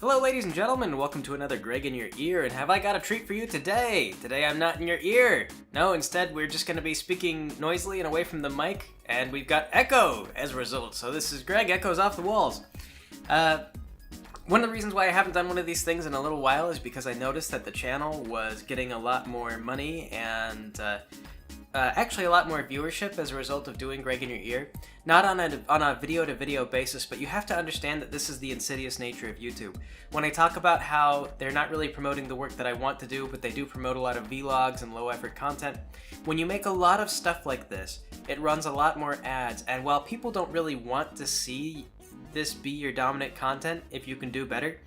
Hello, ladies and gentlemen. Welcome to another Greg in Your Ear, and have I got a treat for you today? Today I'm not in your ear. No, instead we're just going to be speaking noisily and away from the mic, and we've got echo as a result. So this is Greg, echoes off the walls. One of the reasons why I haven't done one of these things in a little while is because I noticed that the channel was getting a lot more money and actually a lot more viewership as a result of doing Greg in Your Ear. Not on a video-to-video basis, but you have to understand that this is the insidious nature of YouTube. When I talk about how they're not really promoting the work that I want to do, but they do promote a lot of vlogs and low-effort content, when you make a lot of stuff like this, it runs a lot more ads, and while people don't really want to see this be your dominant content, if you can do better,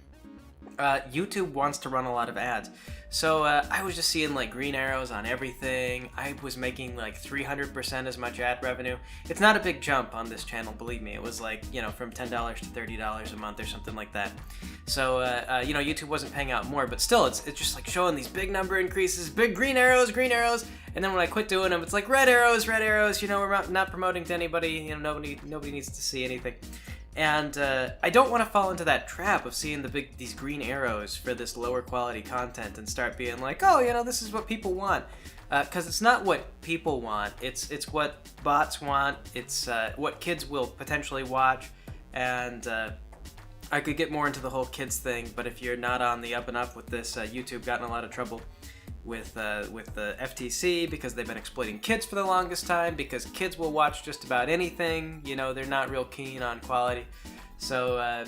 YouTube wants to run a lot of ads. So I was just seeing like green arrows on everything. I was making like 300% as much ad revenue. It's not a big jump on this channel, believe me. It was like, from $10 to $30 a month or something like that. So, YouTube wasn't paying out more, but still, it's just like showing these big number increases, big green arrows, and then when I quit doing them, it's like red arrows, we're not promoting to anybody, nobody needs to see anything. And I don't want to fall into that trap of seeing these green arrows for this lower quality content and start being like, oh, this is what people want. Because it's not what people want. It's what bots want. It's what kids will potentially watch. And I could get more into the whole kids thing, but if you're not on the up and up with this, YouTube got in a lot of trouble with the FTC because they've been exploiting kids for the longest time, because kids will watch just about anything. They're not real keen on quality. So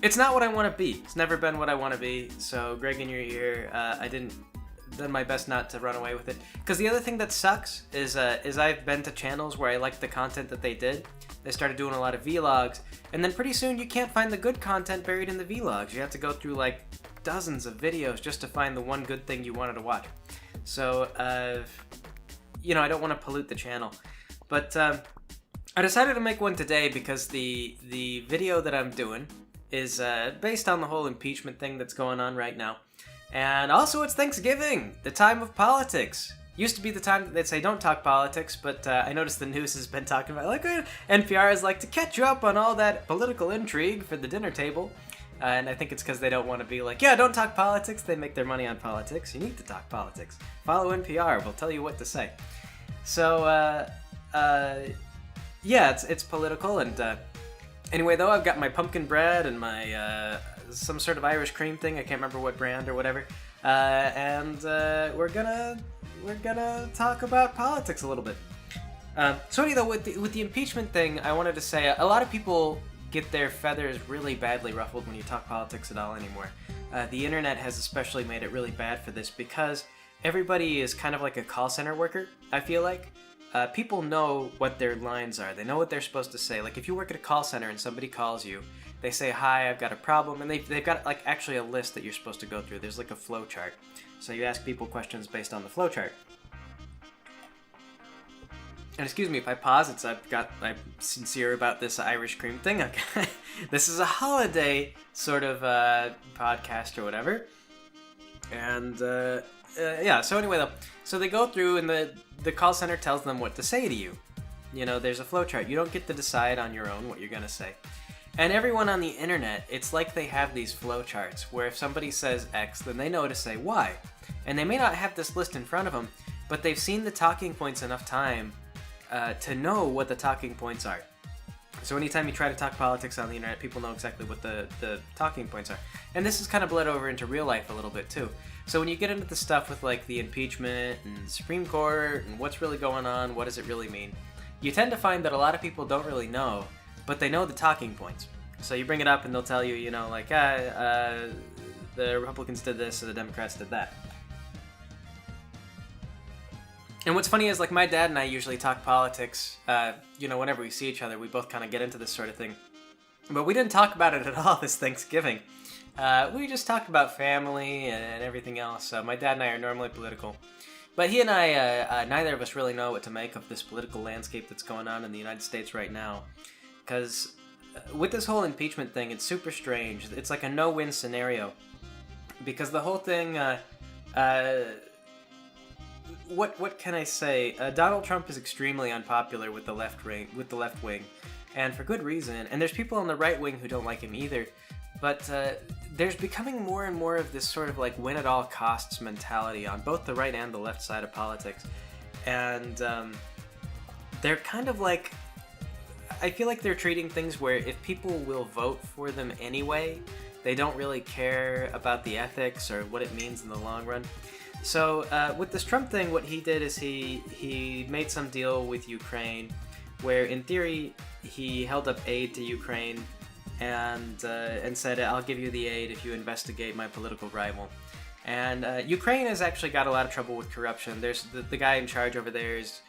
it's not what I want to be. It's never been what I want to be. So Greg in Your Ear, I done my best not to run away with it. Because the other thing that sucks is I've been to channels where I liked the content that they did. They started doing a lot of vlogs, and then pretty soon you can't find the good content buried in the vlogs. You have to go through like dozens of videos just to find the one good thing you wanted to watch. So, I don't want to pollute the channel. But I decided to make one today because the video that I'm doing is based on the whole impeachment thing that's going on right now. And also it's Thanksgiving, the time of politics. Used to be the time that they'd say don't talk politics, but I noticed the news has been talking about, like, NPR is like, to catch you up on all that political intrigue for the dinner table. And I think it's because they don't want to be like, yeah, don't talk politics. They make their money on politics. You need to talk politics. Follow NPR. We'll tell you what to say. So, it's political. And anyway, though, I've got my pumpkin bread and my some sort of Irish cream thing. I can't remember what brand or whatever. And we're gonna talk about politics a little bit. So anyway, though, with the impeachment thing, I wanted to say a lot of people get their feathers really badly ruffled when you talk politics at all anymore. The internet has especially made it really bad for this because everybody is kind of like a call center worker, I feel like. People know what their lines are. They know what they're supposed to say. Like if you work at a call center and somebody calls you, they say, hi, I've got a problem, and they've got like actually a list that you're supposed to go through. There's like a flow chart. So you ask people questions based on the flow chart. And excuse me if I pause, I'm sincere about this Irish cream thing. Okay. This is a holiday sort of podcast or whatever. And so anyway though, so they go through and the call center tells them what to say to you. There's a flow chart. You don't get to decide on your own what you're going to say. And everyone on the internet, it's like they have these flow charts where if somebody says X, then they know to say Y. And they may not have this list in front of them, but they've seen the talking points enough time to know what the talking points are. So anytime you try to talk politics on the internet, people know exactly what the talking points are. And this has kind of bled over into real life a little bit too. So when you get into the stuff with like the impeachment and the Supreme Court and what's really going on, what does it really mean, you tend to find that a lot of people don't really know, but they know the talking points. So you bring it up and they'll tell you, the Republicans did this, so the Democrats did that. And what's funny is, like, my dad and I usually talk politics, whenever we see each other, we both kind of get into this sort of thing. But we didn't talk about it at all this Thanksgiving. We just talked about family and everything else. My dad and I are normally political. But he and I, neither of us really know what to make of this political landscape that's going on in the United States right now. Because with this whole impeachment thing, it's super strange. It's like a no-win scenario. Because the whole thing, what can I say? Donald Trump is extremely unpopular with the left wing, and for good reason. And there's people on the right wing who don't like him either. But there's becoming more and more of this sort of like win at all costs mentality on both the right and the left side of politics. And they're kind of like, I feel like they're treating things where if people will vote for them anyway, they don't really care about the ethics or what it means in the long run. So with this Trump thing, what he did is he made some deal with Ukraine where in theory he held up aid to Ukraine and said, I'll give you the aid if you investigate my political rival. And Ukraine has actually got a lot of trouble with corruption. There's the guy in charge over there is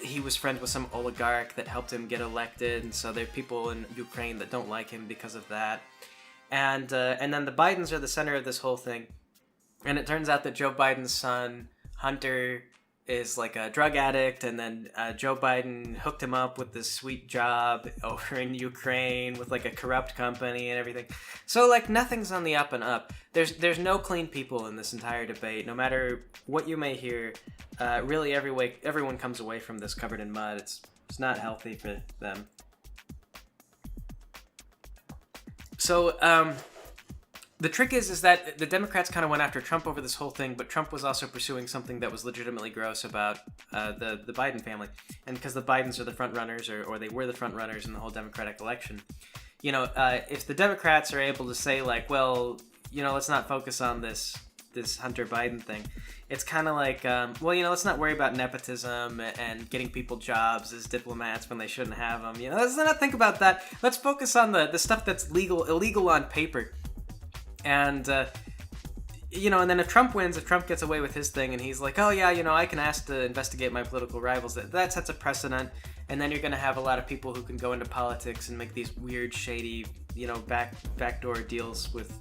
he was friends with some oligarch that helped him get elected, and so there are people in Ukraine that don't like him because of that. And then the Bidens are the center of this whole thing. And it turns out that Joe Biden's son, Hunter, is like a drug addict, and then Joe Biden hooked him up with this sweet job over in Ukraine with like a corrupt company and everything. So like nothing's on the up and up. There's no clean people in this entire debate. No matter what you may hear, really everyone comes away from this covered in mud. It's not healthy for them. So the trick is that the Democrats kind of went after Trump over this whole thing, but Trump was also pursuing something that was legitimately gross about the Biden family. And because the Bidens are the front runners, or they were the front runners in the whole Democratic election, if the Democrats are able to say like, well, let's not focus on this Hunter Biden thing, it's kind of like, let's not worry about nepotism and getting people jobs as diplomats when they shouldn't have them. Let's not think about that. Let's focus on the stuff that's illegal on paper. And, and then if Trump wins, if Trump gets away with his thing and he's like, oh yeah, I can ask to investigate my political rivals, that sets a precedent. And then you're going to have a lot of people who can go into politics and make these weird, shady, backdoor deals with,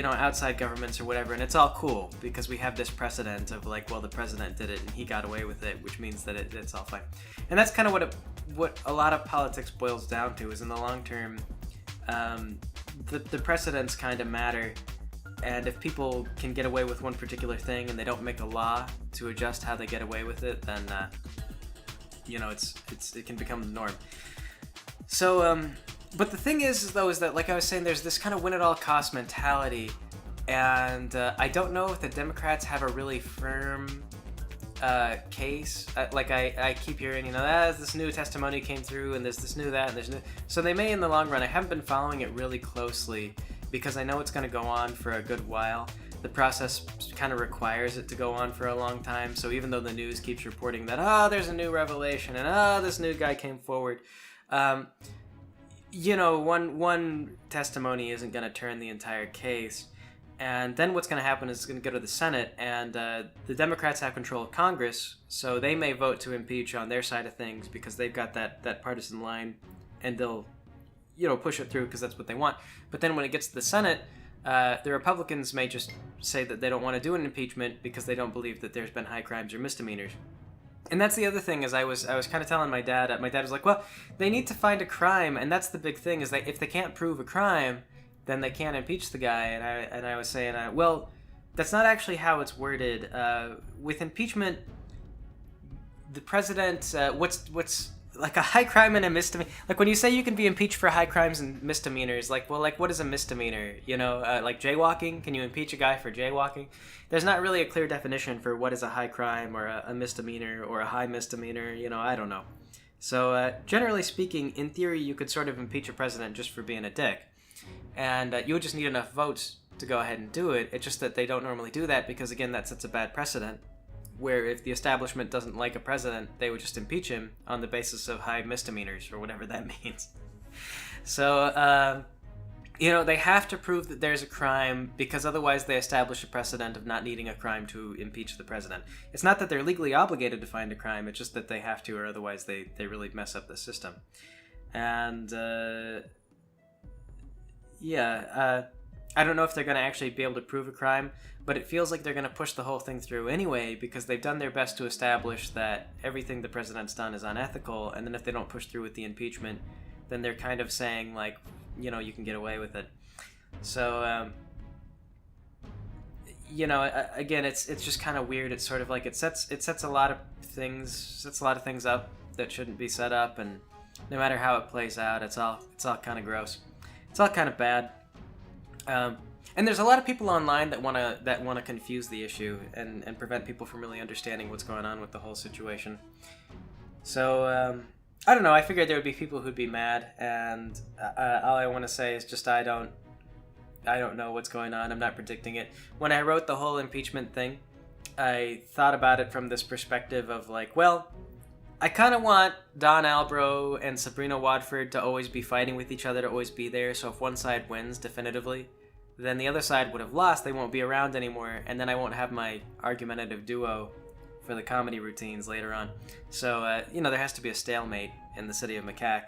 outside governments or whatever. And it's all cool because we have this precedent of like, well, the president did it and he got away with it, which means that it's all fine. And that's kind of what a lot of politics boils down to, is in the long term, the precedents kind of matter, and if people can get away with one particular thing and they don't make a law to adjust how they get away with it, then it can become the norm. So but the thing is that, like I was saying, there's this kind of win at all cost mentality, and I don't know if the Democrats have a really firm case. I keep hearing, this new testimony came through, and there's this new that, and there's new. So they may in the long run. I haven't been following it really closely because I know it's going to go on for a good while. The process kind of requires it to go on for a long time. So even though the news keeps reporting that, there's a new revelation, and this new guy came forward, one testimony isn't going to turn the entire case. And then what's going to happen is it's going to go to the Senate, and the Democrats have control of Congress, so they may vote to impeach on their side of things because they've got that partisan line, and they'll, push it through because that's what they want. But then when it gets to the Senate, the Republicans may just say that they don't want to do an impeachment because they don't believe that there's been high crimes or misdemeanors. And that's the other thing, is I was kind of telling my dad was like, well, they need to find a crime, and that's the big thing, is that if they can't prove a crime, then they can't impeach the guy. And I was saying, well, that's not actually how it's worded. With impeachment, the president, what's like a high crime and a misdemeanor? Like when you say you can be impeached for high crimes and misdemeanors, what is a misdemeanor? Like jaywalking? Can you impeach a guy for jaywalking? There's not really a clear definition for what is a high crime or a misdemeanor or a high misdemeanor. I don't know. So generally speaking, in theory, you could sort of impeach a president just for being a dick. And you would just need enough votes to go ahead and do it. It's just that they don't normally do that because, again, that sets a bad precedent, where if the establishment doesn't like a president, they would just impeach him on the basis of high misdemeanors, or whatever that means. So, they have to prove that there's a crime, because otherwise they establish a precedent of not needing a crime to impeach the president. It's not that they're legally obligated to find a crime, it's just that they have to, or otherwise they really mess up the system. And, I don't know if they're going to actually be able to prove a crime, but it feels like they're going to push the whole thing through anyway, because they've done their best to establish that everything the president's done is unethical, and then if they don't push through with the impeachment, then they're kind of saying, like, you can get away with it. So, again, it's just kind of weird. It's sort of like it sets a lot of things up that shouldn't be set up, and no matter how it plays out, it's all kind of gross. It's all kind of bad. And there's a lot of people online that wanna confuse the issue and prevent people from really understanding what's going on with the whole situation. So I don't know. I figured there would be people who'd be mad, and all I want to say is just I don't know what's going on. I'm not predicting it. When I wrote the whole impeachment thing, I thought about it from this perspective of like, well, I kind of want Don Albro and Sabrina Wadford to always be fighting with each other, to always be there. So if one side wins definitively, then the other side would have lost. They won't be around anymore, and then I won't have my argumentative duo for the comedy routines later on. So, there has to be a stalemate in the city of Macaque.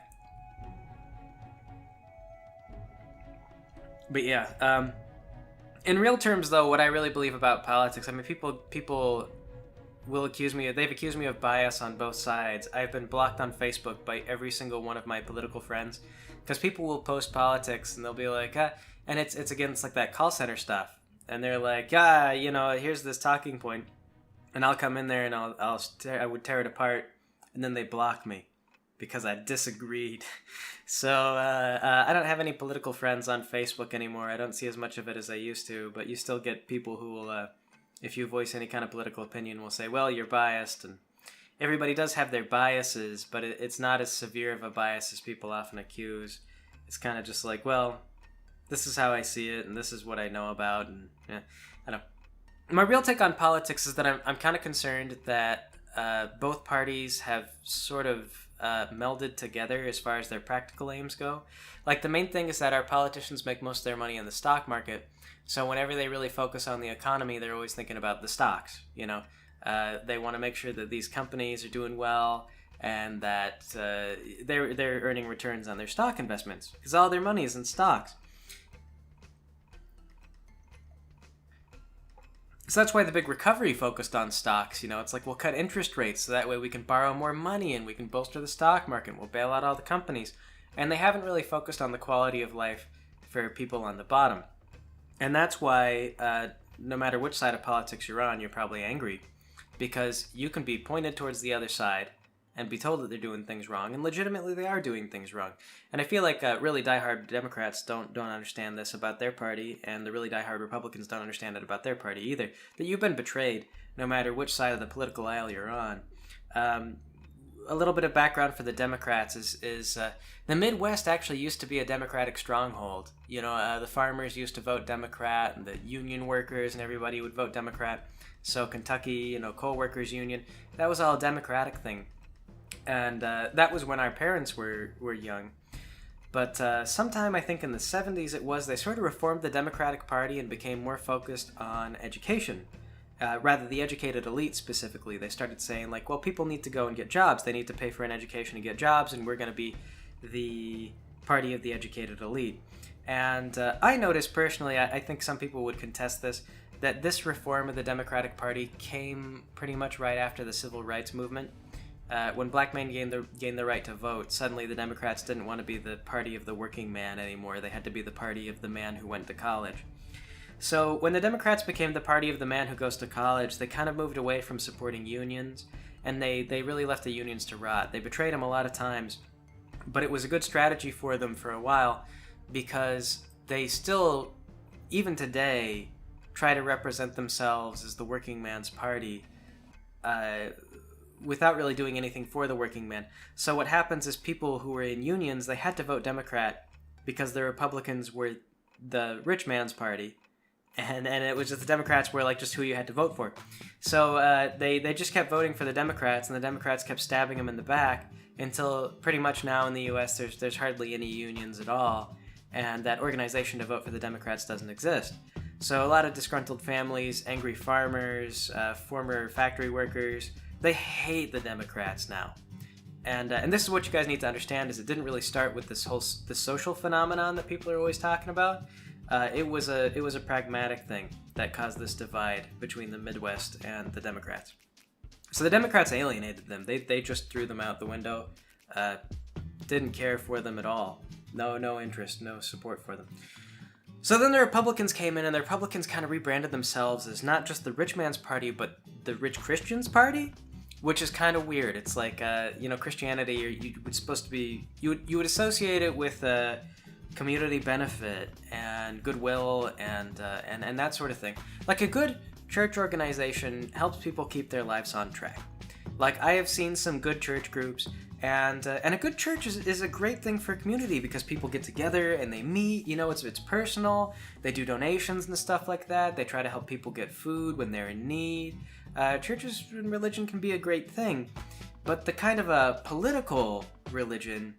But yeah, in real terms, though, what I really believe about politics, I mean, people will they've accused me of bias on both sides. I've been blocked on Facebook by every single one of my political friends, because people will post politics, and they'll be like, and it's like that call center stuff. And they're like, here's this talking point. And I'll come in there and I would tear it apart, and then they block me because I disagreed. So I don't have any political friends on Facebook anymore. I don't see as much of it as I used to, but you still get people who will, if you voice any kind of political opinion, will say, well, you're biased. And everybody does have their biases, but it's not as severe of a bias as people often accuse. It's kind of just like, well, this is how I see it, and this is what I know about, and yeah, I don't know. My real take on politics is that I'm kind of concerned that both parties have sort of melded together as far as their practical aims go. Like, the main thing is that our politicians make most of their money in the stock market, so whenever they really focus on the economy, they're always thinking about the stocks, They want to make sure that these companies are doing well and that they're earning returns on their stock investments, because all their money is in stocks. So that's why the big recovery focused on stocks. It's like, we'll cut interest rates so that way we can borrow more money and we can bolster the stock market. We'll bail out all the companies. And they haven't really focused on the quality of life for people on the bottom. And that's why no matter which side of politics you're on, you're probably angry, because you can be pointed towards the other side and be told that they're doing things wrong, and legitimately they are doing things wrong. And I feel like really diehard Democrats don't understand this about their party, and the really diehard Republicans don't understand it about their party either. That you've been betrayed, no matter which side of the political aisle you're on. A little bit of background for the Democrats is the Midwest actually used to be a Democratic stronghold. The farmers used to vote Democrat, and the union workers and everybody would vote Democrat. So Kentucky, coal workers union, that was all a Democratic thing. And that was when our parents were young. But sometime, I think in the 70s they sort of reformed the Democratic Party and became more focused on education. Rather, the educated elite specifically. They started saying, like, well, people need to go and get jobs. They need to pay for an education and get jobs, and we're going to be the party of the educated elite. And I noticed personally, I think some people would contest this, that this reform of the Democratic Party came pretty much right after the Civil Rights Movement. When black men gained the right to vote, suddenly the Democrats didn't want to be the party of the working man anymore. They had to be the party of the man who went to college. So when the Democrats became the party of the man who goes to college, they kind of moved away from supporting unions, and they really left the unions to rot. They betrayed them a lot of times, but it was a good strategy for them for a while, because they still, even today, try to represent themselves as the working man's party, without really doing anything for the working man. So what happens is people who were in unions, they had to vote Democrat because the Republicans were the rich man's party, and it was just the Democrats were like just who you had to vote for. So they just kept voting for the Democrats, and the Democrats kept stabbing them in the back until pretty much now in the U.S. there's hardly any unions at all, and that organization to vote for the Democrats doesn't exist. So a lot of disgruntled families, angry farmers, former factory workers, they hate the Democrats now. And this is what you guys need to understand, is it didn't really start with this social phenomenon that people are always talking about. It was a pragmatic thing that caused this divide between the Midwest and the Democrats. So the Democrats alienated them. They just threw them out the window. Didn't care for them at all. No interest, no support for them. So then the Republicans came in, and the Republicans kind of rebranded themselves as not just the rich man's party, but the rich Christians party, which is kind of weird. It's like, Christianity, you would supposed to be, you would associate it with community benefit and goodwill and that sort of thing. Like a good church organization helps people keep their lives on track. Like I have seen some good church groups, and a good church is a great thing for a community because people get together and they meet. It's personal. They do donations and stuff like that. They try to help people get food when they're in need. Churches and religion can be a great thing, but the kind of a political religion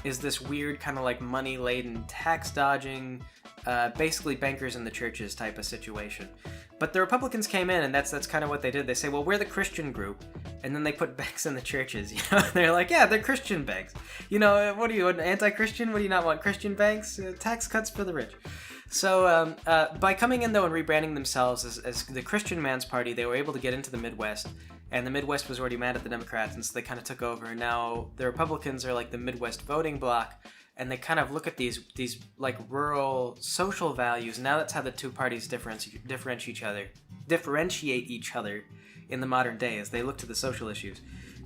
is this weird kind of like money-laden, tax-dodging, basically bankers in the churches type of situation. But the Republicans came in, and that's kind of what they did. They say, well, we're the Christian group, and then they put banks in the churches. They're like, yeah, they're Christian banks. What are you, an anti-Christian? What do you not want? Christian banks? Tax cuts for the rich. So by coming in, though, and rebranding themselves as the Christian Man's Party, they were able to get into the Midwest, and the Midwest was already mad at the Democrats, and so they kind of took over. And now the Republicans are like the Midwest voting bloc, and they kind of look at these like rural social values. Now that's how the two parties differentiate each other in the modern day, as they look to the social issues,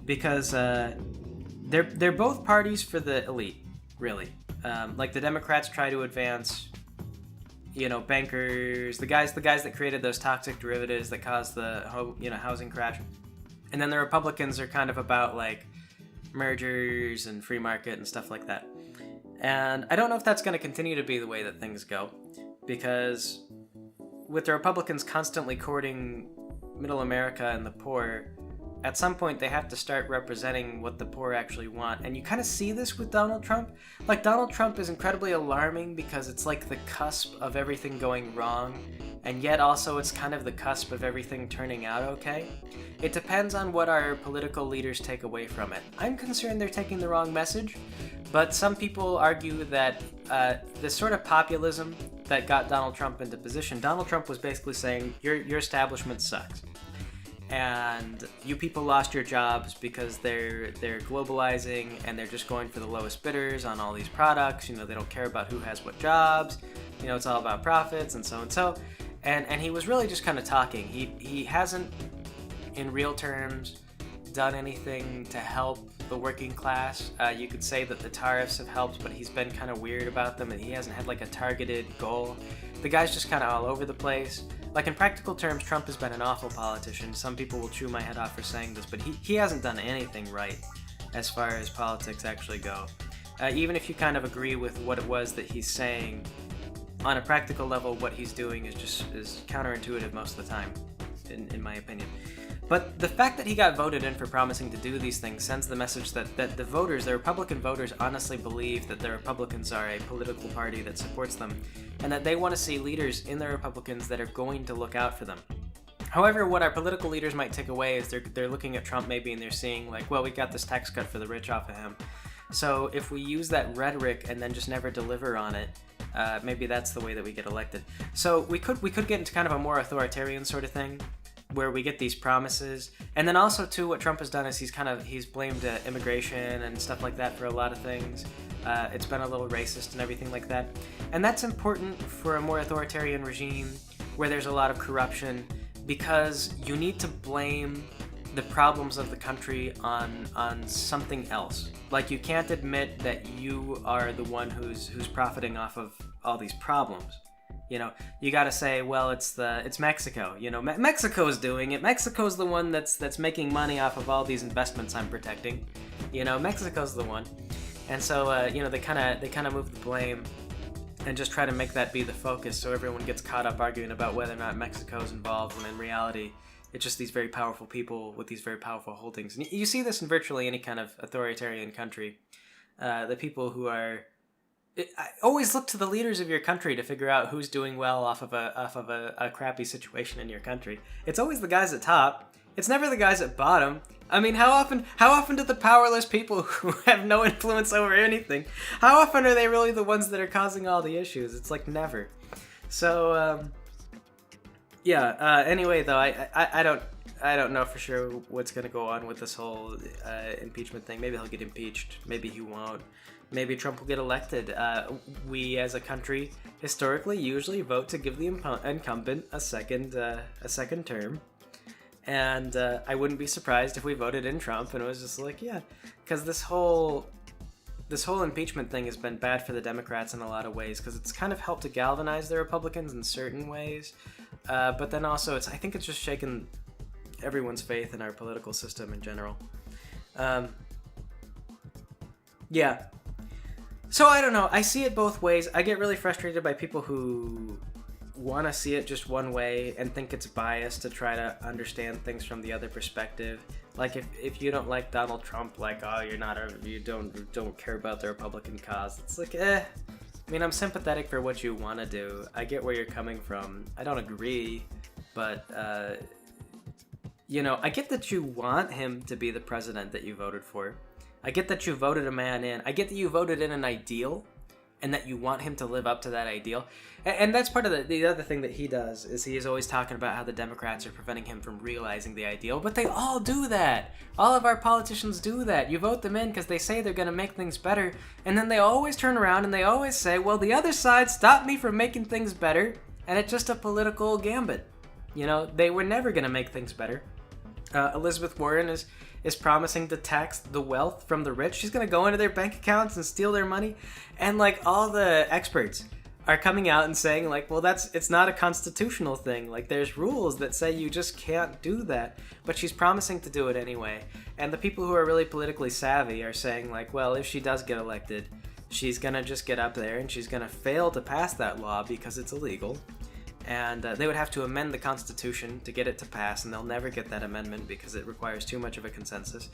because they're both parties for the elite, really. Like the Democrats try to advance, bankers, the guys that created those toxic derivatives that caused the housing crash, and then the Republicans are kind of about like mergers and free market and stuff like that. And I don't know if that's going to continue to be the way that things go, because with the Republicans constantly courting middle America and the poor, at some point they have to start representing what the poor actually want. And you kind of see this with Donald Trump. Like, Donald Trump is incredibly alarming because it's like the cusp of everything going wrong, and yet also it's kind of the cusp of everything turning out okay. It depends on what our political leaders take away from it. I'm concerned they're taking the wrong message, but some people argue that this sort of populism that got Donald Trump into position, Donald Trump was basically saying, your establishment sucks. And you people lost your jobs because they're globalizing, and they're just going for the lowest bidders on all these products. They don't care about who has what jobs. It's all about profits and so and so. And he was really just kind of talking. He hasn't, in real terms, done anything to help the working class. You could say that the tariffs have helped, but he's been kind of weird about them, and he hasn't had like a targeted goal. The guy's just kind of all over the place. Like, in practical terms, Trump has been an awful politician. Some people will chew my head off for saying this, but he hasn't done anything right as far as politics actually go. Even if you kind of agree with what it was that he's saying, on a practical level, what he's doing is counterintuitive most of the time, in my opinion. But the fact that he got voted in for promising to do these things sends the message that the voters, the Republican voters, honestly believe that the Republicans are a political party that supports them, and that they want to see leaders in the Republicans that are going to look out for them. However, what our political leaders might take away is they're looking at Trump maybe, and they're seeing like, well, we got this tax cut for the rich off of him. So if we use that rhetoric and then just never deliver on it, maybe that's the way that we get elected. So we could get into kind of a more authoritarian sort of thing, where we get these promises. And then also too, what Trump has done is he's blamed immigration and stuff like that for a lot of things. It's been a little racist and everything like that. And that's important for a more authoritarian regime where there's a lot of corruption, because you need to blame the problems of the country on something else. Like, you can't admit that you are the one who's profiting off of all these problems. You gotta say, well, it's Mexico. Mexico's doing it. Mexico's the one that's making money off of all these investments I'm protecting. Mexico's the one. And so, they kind of move the blame and just try to make that be the focus, so everyone gets caught up arguing about whether or not Mexico's involved, when in reality, it's just these very powerful people with these very powerful holdings. And you see this in virtually any kind of authoritarian country. The people who are... I always look to the leaders of your country to figure out who's doing well off of a crappy situation in your country. It's always the guys at top. It's never the guys at bottom. I mean, how often do the powerless people who have no influence over anything, how often are they really the ones that are causing all the issues? It's like never. So, anyway, though, I don't know for sure what's going to go on with this whole impeachment thing. Maybe he'll get impeached. Maybe he won't. maybe Trump will get elected. We as a country historically usually vote to give the incumbent a second term. And I wouldn't be surprised if we voted in Trump and it was just like, yeah, because this whole impeachment thing has been bad for the Democrats in a lot of ways, because it's kind of helped to galvanize the Republicans in certain ways. But then also, I think it's just shaken everyone's faith in our political system in general. Yeah. So I don't know. I see it both ways. I get really frustrated by people who want to see it just one way and think it's biased to try to understand things from the other perspective. Like if you don't like Donald Trump, like, oh, you don't care about the Republican cause. It's like, I mean, I'm sympathetic for what you want to do. I get where you're coming from. I don't agree, but I get that you want him to be the president that you voted for. I get that you voted a man in. I get that you voted in an ideal and that you want him to live up to that ideal. And that's part of the other thing that he does, is he is always talking about how the Democrats are preventing him from realizing the ideal. But they all do that. All of our politicians do that. You vote them in because they say they're going to make things better. And then they always turn around and they always say, well, the other side stopped me from making things better. And it's just a political gambit. They were never going to make things better. Elizabeth Warren is promising to tax the wealth from the rich. She's going to go into their bank accounts and steal their money. And like all the experts are coming out and saying like, well, it's not a constitutional thing. Like there's rules that say you just can't do that. But she's promising to do it anyway. And the people who are really politically savvy are saying like, well, if she does get elected, she's going to just get up there and she's going to fail to pass that law because it's illegal. And they would have to amend the Constitution to get it to pass, and they'll never get that amendment because it requires too much of a consensus.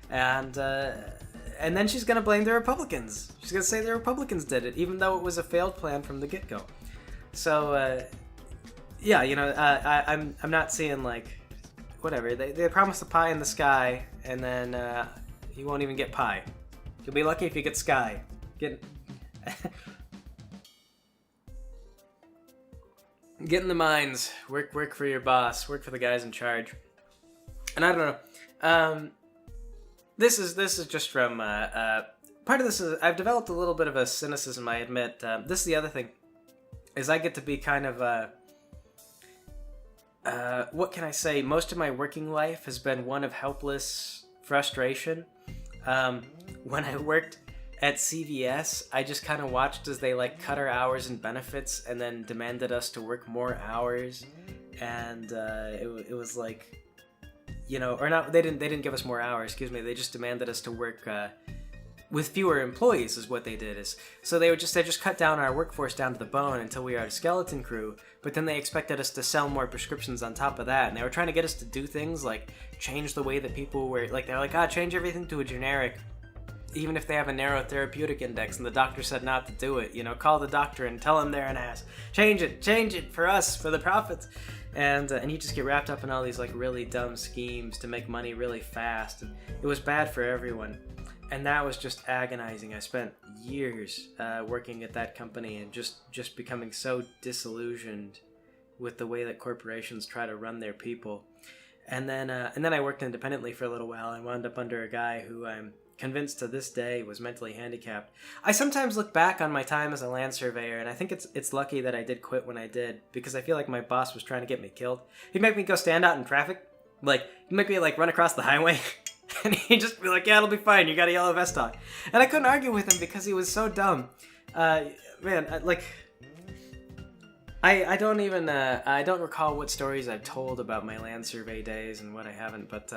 And then she's going to blame the Republicans. She's going to say the Republicans did it, even though it was a failed plan from the get-go. So, I'm not seeing, like, whatever. They promise the pie in the sky, and then you won't even get pie. You'll be lucky if you get sky. Get in the mines, work for your boss, work for the guys in charge. And I don't know. This is just from part of this is I've developed a little bit of a cynicism, I admit. This is the other thing, is I get to be kind of what can I say? Most of my working life has been one of helpless frustration. When I worked at CVS, I just kind of watched as they like cut our hours and benefits and then demanded us to work more hours, and it was like, or not. They didn't give us more hours. Excuse me. They just demanded us to work with fewer employees. Is what they did. So they just cut down our workforce down to the bone until we are a skeleton crew. But then they expected us to sell more prescriptions on top of that, and they were trying to get us to do things like change the way that people were like. They're like, change everything to a generic, even if they have a narrow therapeutic index, and the doctor said not to do it. Call the doctor and tell him they're an ass. Change it for us, for the profits. And you just get wrapped up in all these like really dumb schemes to make money really fast. And it was bad for everyone. And that was just agonizing. I spent years working at that company and just becoming so disillusioned with the way that corporations try to run their people. And then I worked independently for a little while. I wound up under a guy who I'm convinced to this day was mentally handicapped. I sometimes look back on my time as a land surveyor, and I think it's lucky that I did quit when I did, because I feel like my boss was trying to get me killed. He'd make me go stand out in traffic, like he'd make me like run across the highway, and he'd just be like, "Yeah, it'll be fine. You got a yellow vest on," and I couldn't argue with him because he was so dumb. I don't recall what stories I've told about my land survey days and what I haven't, but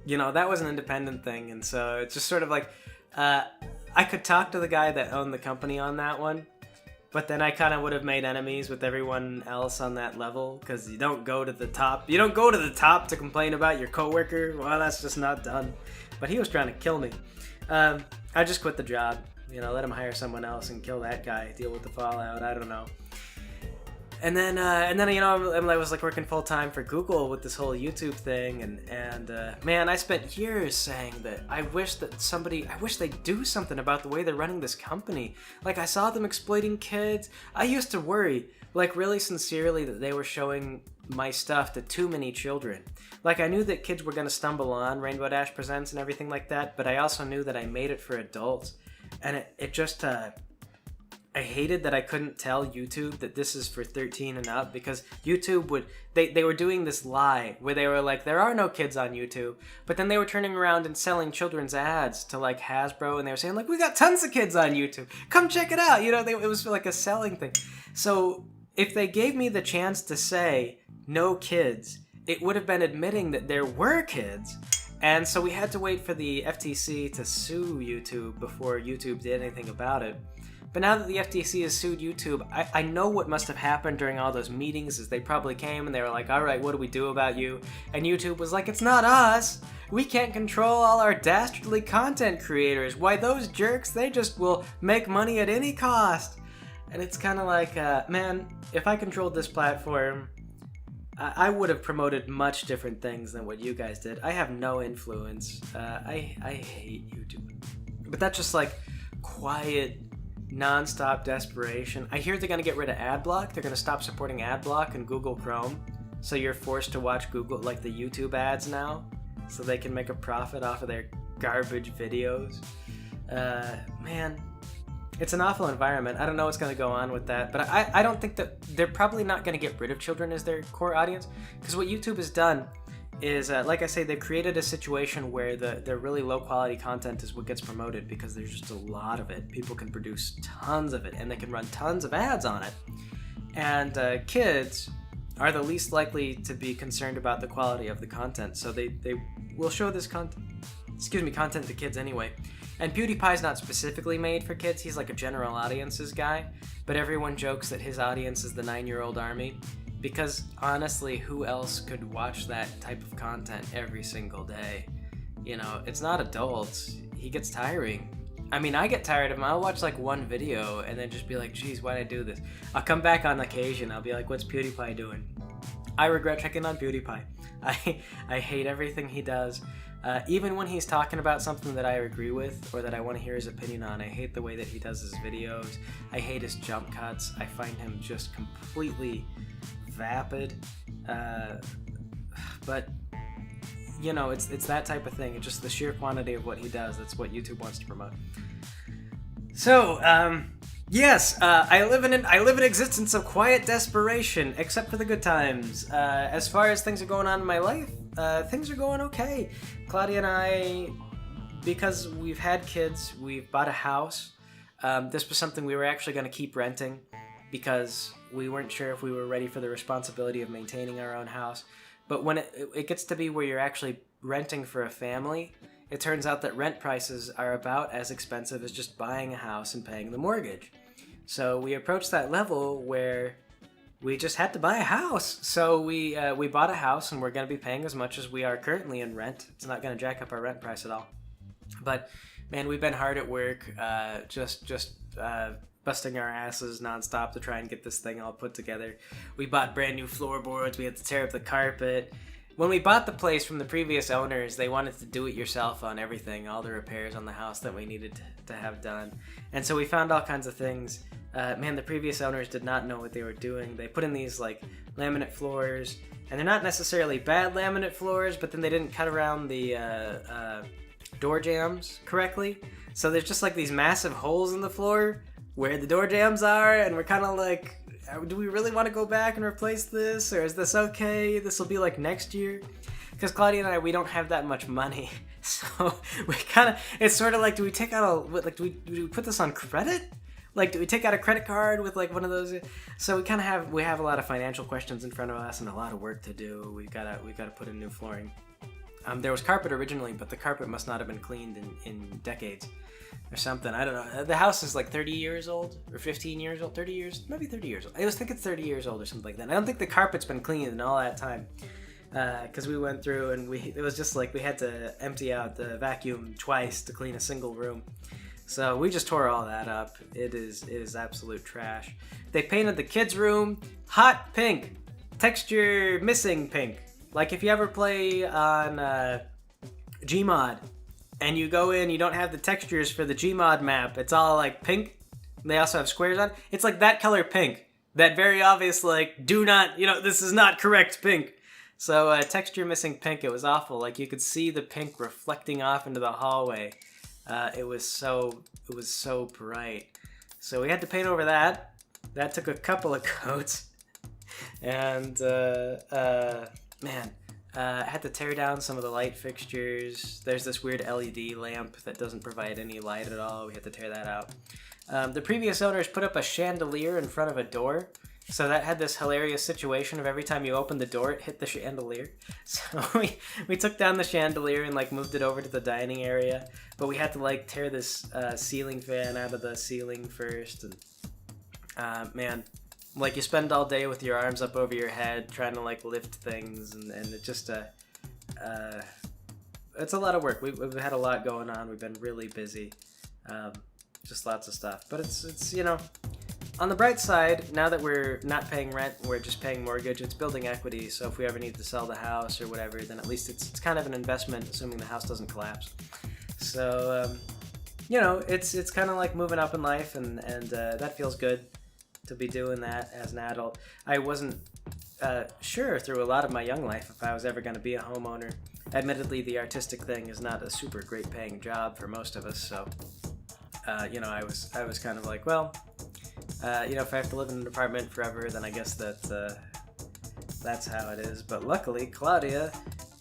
that was an independent thing, and so it's just sort of like, I could talk to the guy that owned the company on that one, but then I kind of would have made enemies with everyone else on that level, because you don't go to the top. You don't go to the top to complain about your coworker. Well, that's just not done. But he was trying to kill me. I just quit the job. Let him hire someone else and kill that guy. Deal with the fallout. I don't know. And then I was like working full time for Google with this whole YouTube thing, and man, I spent years saying that I wish they'd do something about the way they're running this company. Like, I saw them exploiting kids. I used to worry, like really sincerely, that they were showing my stuff to too many children. Like, I knew that kids were gonna stumble on Rainbow Dash Presents and everything like that, but I also knew that I made it for adults. and it just I hated that I couldn't tell YouTube that this is for 13 and up, because YouTube would they were doing this lie where they were like, there are no kids on YouTube, but then they were turning around and selling children's ads to like Hasbro, and they were saying like, we got tons of kids on YouTube, come check it out. It was like a selling thing. So if they gave me the chance to say no kids, it would have been admitting that there were kids. And so we had to wait for the FTC to sue YouTube before YouTube did anything about it. But now that the FTC has sued YouTube, I know what must have happened during all those meetings is they probably came and they were like, all right, what do we do about you? And YouTube was like, it's not us. We can't control all our dastardly content creators. Why, those jerks, they just will make money at any cost. And it's kind of like, man, if I controlled this platform, I would have promoted much different things than what you guys did. I have no influence. I hate YouTube. But that's just like quiet, non-stop desperation. I hear they're going to get rid of AdBlock. They're going to stop supporting AdBlock in Google Chrome. So you're forced to watch Google, like the YouTube ads now, so they can make a profit off of their garbage videos. Man, it's an awful environment. I don't know what's going to go on with that, but I don't think that they're probably not going to get rid of children as their core audience, because what YouTube has done is, like I say, they've created a situation where the really low quality content is what gets promoted, because there's just a lot of it. People can produce tons of it, and they can run tons of ads on it. And kids are the least likely to be concerned about the quality of the content, so they will show this content to kids anyway. And PewDiePie's not specifically made for kids. He's like a general audiences guy, but everyone jokes that his audience is the 9-year-old army, because honestly, who else could watch that type of content every single day? It's not adults. He gets tiring. I mean, I get tired of him. I'll watch like one video and then just be like, geez, why'd I do this? I'll come back on occasion. I'll be like, what's PewDiePie doing? I regret checking on PewDiePie. I hate everything he does. Even when he's talking about something that I agree with or that I want to hear his opinion on, I hate the way that he does his videos. I hate his jump cuts. I find him just completely vapid. But, it's that type of thing. It's just the sheer quantity of what he does. That's what YouTube wants to promote. So, yes, I live in existence of quiet desperation, except for the good times. As far as things are going on in my life, things are going okay. Claudia and I, because we've had kids, we've bought a house. This was something we were actually going to keep renting because we weren't sure if we were ready for the responsibility of maintaining our own house. But when it gets to be where you're actually renting for a family, it turns out that rent prices are about as expensive as just buying a house and paying the mortgage. So we approached that level where we just had to buy a house. So we bought a house, and we're going to be paying as much as we are currently in rent. It's not going to jack up our rent price at all. But man, we've been hard at work, just busting our asses nonstop to try and get this thing all put together. We bought brand new floorboards. We had to tear up the carpet. When we bought the place from the previous owners, they wanted to do it yourself on everything, all the repairs on the house that we needed to have done. And so we found all kinds of things. Man, the previous owners did not know what they were doing. They put in these like laminate floors, and they're not necessarily bad laminate floors, but then they didn't cut around the door jambs correctly. So there's just like these massive holes in the floor where the door jambs are, and we're kind of like, do we really want to go back and replace this, or is this okay? This will be like next year. Because Claudia and I, we don't have that much money, so we kind of, it's sort of like, do we take out do we put this on credit? Like, do we take out a credit card with like one of those? So we kind of have a lot of financial questions in front of us and a lot of work to do. We've got to put in new flooring. There was carpet originally, but the carpet must not have been cleaned in decades or something. I don't know. The house is like 30 years old or 15 years old, 30 years, maybe 30 years old. I was thinking 30 years old or something like that. I don't think the carpet's been cleaned in all that time. Because we went through and it was just like we had to empty out the vacuum twice to clean a single room. So we just tore all that up. It is absolute trash. They painted the kids' room hot pink, texture missing pink. Like if you ever play on Gmod and you go in, you don't have the textures for the Gmod map. It's all like pink. They also have squares on. It's like that color pink. That very obvious like, do not, this is not correct pink. So texture missing pink, it was awful. Like you could see the pink reflecting off into the hallway. It was so bright. So we had to paint over that. That took a couple of coats. And, man, I had to tear down some of the light fixtures. There's this weird LED lamp that doesn't provide any light at all. We had to tear that out. The previous owners put up a chandelier in front of a door. So that had this hilarious situation of every time you opened the door, it hit the chandelier. So we took down the chandelier and like moved it over to the dining area. But we had to like tear this ceiling fan out of the ceiling first. And man, like you spend all day with your arms up over your head trying to like lift things, and it just it's a lot of work. We've had a lot going on. We've been really busy, just lots of stuff. But it's on the bright side, now that we're not paying rent, we're just paying mortgage, it's building equity. So if we ever need to sell the house or whatever, then at least it's kind of an investment, assuming the house doesn't collapse. So it's kind of like moving up in life, and that feels good to be doing that as an adult. I wasn't sure through a lot of my young life if I was ever going to be a homeowner. Admittedly, the artistic thing is not a super great paying job for most of us, so I was kind of like, well, if I have to live in an apartment forever, then I guess that's how it is. But luckily, Claudia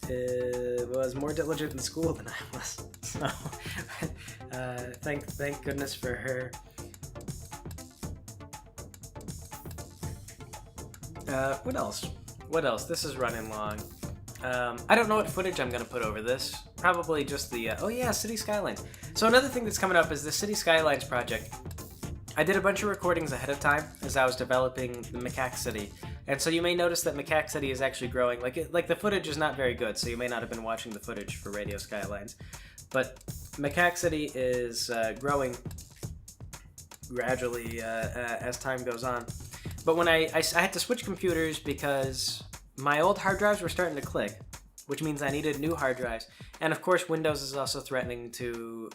was more diligent in school than I was, so thank goodness for her. What else? This is running long. I don't know what footage I'm going to put over this. Probably just the, City Skylines. So another thing that's coming up is the City Skylines project. I did a bunch of recordings ahead of time as I was developing the Macaque City. And so you may notice that Macaque City is actually growing. Like the footage is not very good, so you may not have been watching the footage for Radio Skylines. But Macaque City is growing gradually as time goes on. But when I had to switch computers because my old hard drives were starting to click, which means I needed new hard drives. And of course, Windows is also threatening to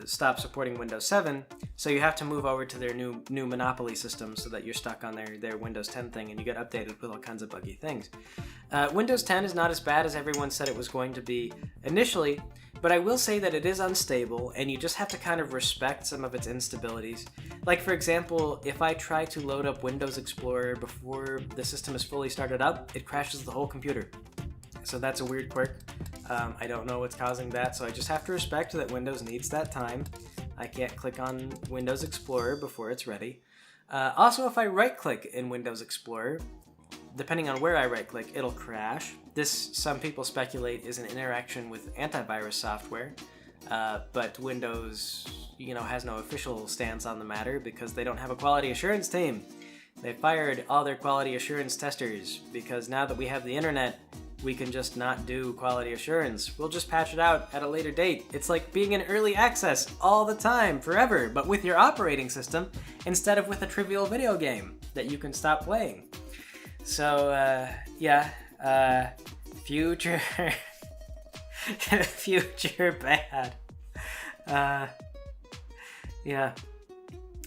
stop supporting Windows 7, so you have to move over to their new Monopoly system so that you're stuck on their Windows 10 thing and you get updated with all kinds of buggy things. Windows 10 is not as bad as everyone said it was going to be initially, but I will say that it is unstable, and you just have to kind of respect some of its instabilities. Like, for example, if I try to load up Windows Explorer before the system is fully started up, it crashes the whole computer. So that's a weird quirk. I don't know what's causing that, so I just have to respect that Windows needs that time. I can't click on Windows Explorer before it's ready. Also, if I right-click in Windows Explorer, depending on where I right-click, it'll crash. This, some people speculate, is an interaction with antivirus software, but Windows, has no official stance on the matter because they don't have a quality assurance team. They fired all their quality assurance testers because now that we have the internet, we can just not do quality assurance. We'll just patch it out at a later date. It's like being in early access all the time, forever, but with your operating system instead of with a trivial video game that you can stop playing. So, future future bad.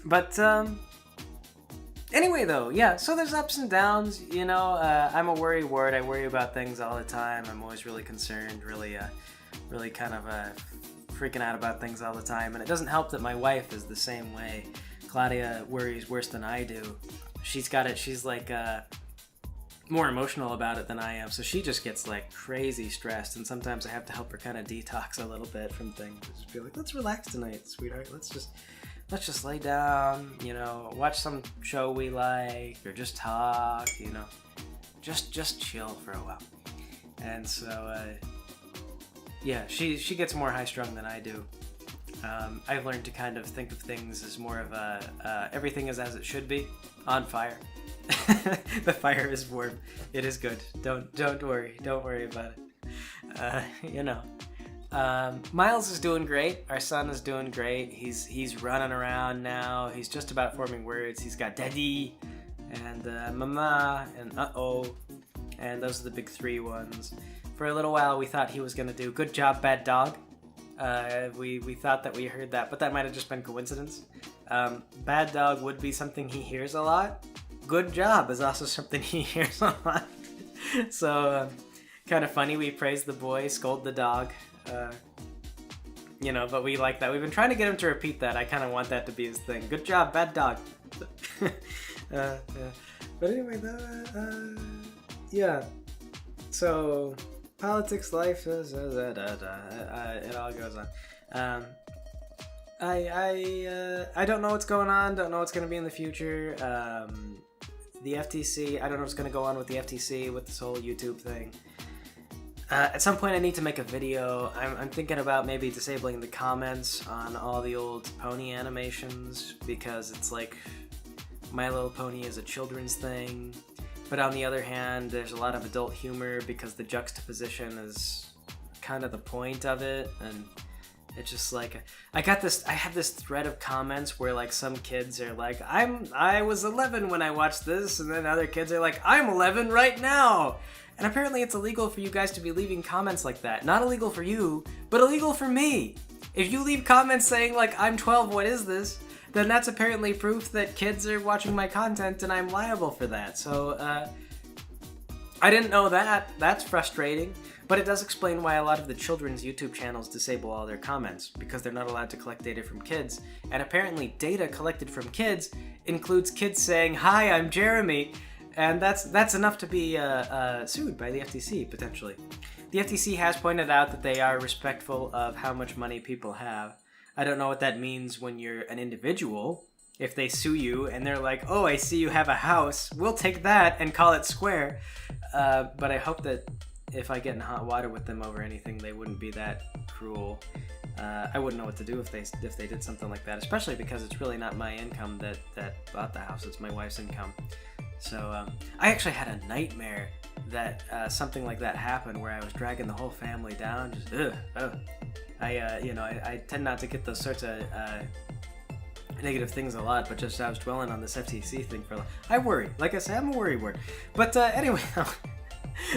But anyway though, so there's ups and downs, I'm a worry wart. I worry about things all the time. I'm always really concerned, really kind of freaking out about things all the time, and it doesn't help that my wife is the same way. Claudia worries worse than I do. She's like more emotional about it than I am, so she just gets like crazy stressed, and sometimes I have to help her kind of detox a little bit from things. Just be like, let's relax tonight, sweetheart. Let's just lay down, watch some show we like, or just talk, just chill for a while. And so she gets more high strung than I do. I've learned to kind of think of things as more of everything is as it should be, on fire. The fire is warm. It is good. Don't worry about it. Miles is doing great. Our son is doing great. He's running around now. He's just about forming words. He's got daddy and mama and uh-oh, and those are the big three ones. For a little while we thought he was gonna do good job, bad dog. We thought that we heard that, but that might have just been coincidence. Bad dog would be something he hears a lot. Good job is also something he hears a lot. So kind of funny. We praise the boy, scold the dog. but we like that. We've been trying to get him to repeat that. I kind of want that to be his thing. Good job, bad dog. Yeah. But anyway, though, yeah. So, politics, life, it all goes on. I don't know what's going on. Don't know what's going to be in the future. The FTC. I don't know what's going to go on with the FTC with this whole YouTube thing. At some point, I need to make a video. I'm thinking about maybe disabling the comments on all the old pony animations because it's like My Little Pony is a children's thing. But on the other hand, there's a lot of adult humor because the juxtaposition is kind of the point of it, and it's just like I have this thread of comments where like some kids are like, I was 11 when I watched this, and then other kids are like, I'm 11 right now. And apparently it's illegal for you guys to be leaving comments like that. Not illegal for you, but illegal for me. If you leave comments saying like, I'm 12, what is this? Then that's apparently proof that kids are watching my content and I'm liable for that. So, I didn't know that. That's frustrating. But it does explain why a lot of the children's YouTube channels disable all their comments, because they're not allowed to collect data from kids. And apparently data collected from kids includes kids saying, hi, I'm Jeremy. And that's enough to be sued by the FTC, potentially. The FTC has pointed out that they are respectful of how much money people have. I don't know what that means when you're an individual. If they sue you and they're like, oh, I see you have a house, we'll take that and call it square. But I hope that if I get in hot water with them over anything, they wouldn't be that cruel. I wouldn't know what to do if they did something like that, especially because it's really not my income that bought the house, it's my wife's income. So I actually had a nightmare that something like that happened, where I was dragging the whole family down. Just I tend not to get those sorts of negative things a lot, but just I was dwelling on this FTC thing for a lot. I worry. Like I said, I'm a worrywart. But anyway,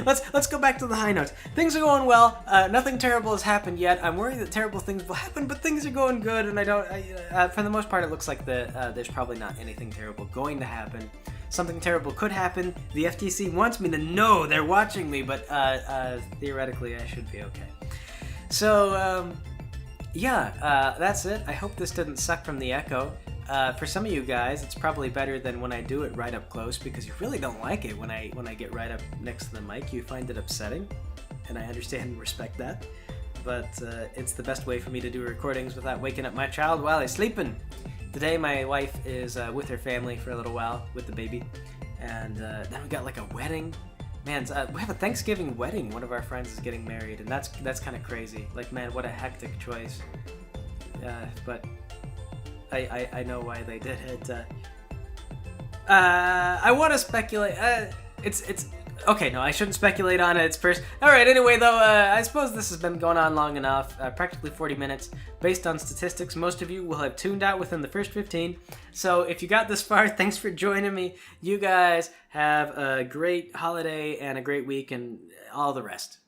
let's go back to the high notes. Things are going well. Nothing terrible has happened yet. I'm worried that terrible things will happen, but things are going good, and for the most part, it looks like there's probably not anything terrible going to happen. Something terrible could happen. The FTC wants me to know they're watching me, but theoretically, I should be okay. So, that's it. I hope this didn't suck from the echo. For some of you guys, it's probably better than when I do it right up close, because you really don't like it when I get right up next to the mic. You find it upsetting, and I understand and respect that. But it's the best way for me to do recordings without waking up my child while he's sleeping. Today, my wife is with her family for a little while with the baby, and then we got like a wedding. Man, we have a Thanksgiving wedding. One of our friends is getting married, and that's kind of crazy. Like, man, what a hectic choice. But I know why they did it. I want to speculate. It's okay. No, I shouldn't speculate on it. It's first. All right. Anyway, though, I suppose this has been going on long enough. Practically 40 minutes. Based on statistics, most of you will have tuned out within the first 15. So if you got this far, thanks for joining me. You guys have a great holiday and a great week and all the rest.